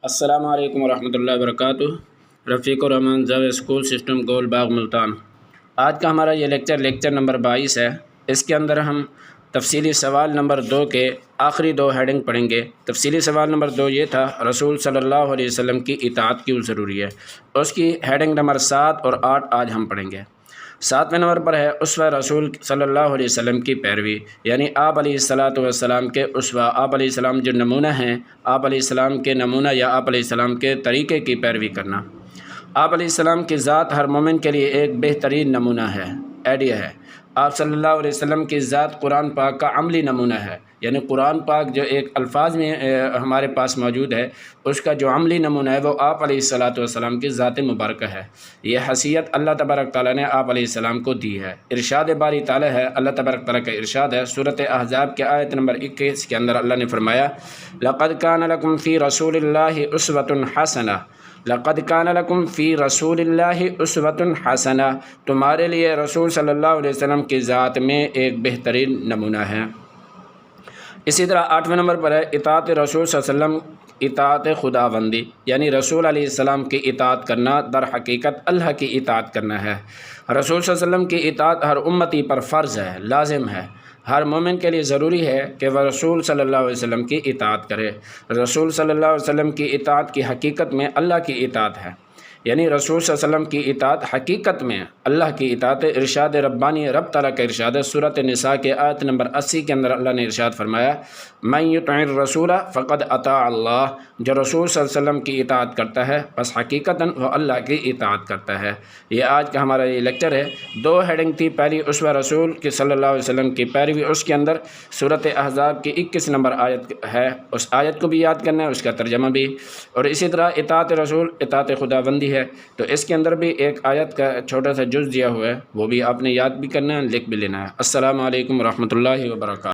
السلام علیکم ورحمۃ اللہ وبرکاتہ۔ رفیق الرحمان زو اسکول سسٹم گول باغ ملتان۔ آج کا ہمارا یہ لیکچر نمبر 22 ہے۔ اس کے اندر ہم تفصیلی سوال نمبر 2 کے آخری 2 ہیڈنگ پڑھیں گے۔ تفصیلی سوال نمبر 2 یہ تھا، رسول صلی اللہ علیہ وسلم کی اطاعت کیوں ضروری ہے؟ اس کی ہیڈنگ نمبر 7 اور 8 آج ہم پڑھیں گے۔ 7ویں نمبر پر ہے اسوہ رسول صلی اللہ علیہ وسلم کی پیروی، یعنی آپ علیہ الصلاۃ والسلام کے اسوہ، آپ علیہ السلام جو نمونہ ہیں، آپ علیہ السلام کے نمونہ یا آپ علیہ السلام کے طریقے کی پیروی کرنا۔ آپ علیہ السلام کی ذات ہر مومن کے لیے ایک بہترین نمونہ ہے، آئیڈیا ہے۔ آپ صلی اللہ علیہ وسلم کی ذات قرآن پاک کا عملی نمونہ ہے، یعنی قرآن پاک جو ایک الفاظ میں ہمارے پاس موجود ہے، اس کا جو عملی نمونہ ہے وہ آپ علیہ الصلاۃ والسلام کی ذات مبارکہ ہے۔ یہ حیثیت اللہ تبارک تعالیٰ نے آپ علیہ السلام کو دی ہے۔ ارشاد باری تعالیٰ ہے، اللہ تبارک تعالیٰ کا ارشاد ہے سورۃ احزاب کے آیت نمبر 21 کے اندر اللہ نے فرمایا، لقد کان لکم فی رسول اللہ اسوۃ حسنہ، لقد کان لکم فی رسول اللہ اسوۃ حسنہ، تمہارے لیے رسول صلی اللہ علیہ وسلم کی ذات میں ایک بہترین نمونہ ہے۔ اسی طرح 8ویں نمبر پر ہے اطاعت رسول صلی اللہ علیہ وسلم، اطاعت خداوندی، یعنی رسول علیہ السلام کی اطاعت کرنا در حقیقت اللہ کی اطاعت کرنا ہے۔ رسول صلی اللہ علیہ وسلم کی اطاعت ہر امتی پر فرض ہے، لازم ہے۔ ہر مومن کے لیے ضروری ہے کہ وہ رسول صلی اللہ علیہ وسلم کی اطاعت کرے۔ رسول صلی اللہ علیہ وسلم کی اطاعت کی حقیقت میں اللہ کی اطاعت ہے، یعنی رسول صلی اللہ علیہ وسلم کی اطاعت حقیقت میں اللہ کی اطاعت۔ ارشاد ربانی رب تعالیٰ کا ارشاد ہے سورۃ النساء کے آیت نمبر 80 کے اندر اللہ نے ارشاد فرمایا، من یطع الرسول فقد اطاع اللہ، جو رسول صلی اللہ علیہ وسلم کی اطاعت کرتا ہے بس حقیقتاً وہ اللہ کی اطاعت کرتا ہے۔ یہ آج کا ہمارا یہ لیکچر ہے۔ 2 ہیڈنگ تھی، پہلی اسوہ رسول کی صلی اللہ علیہ وسلم کی پیروی، اس کے اندر سورۃ احزاب کی 21 نمبر آیت ہے، اس آیت کو بھی یاد کرنا ہے، اس کا ترجمہ بھی، اور اسی طرح اطاعت رسول اطاعت خداوندی ہے، تو اس کے اندر بھی ایک آیت کا چھوٹا سا جز دیا ہوا ہے، وہ بھی آپ نے یاد بھی کرنا ہے، لکھ بھی لینا ہے۔ السلام علیکم ورحمۃ اللہ وبرکاتہ۔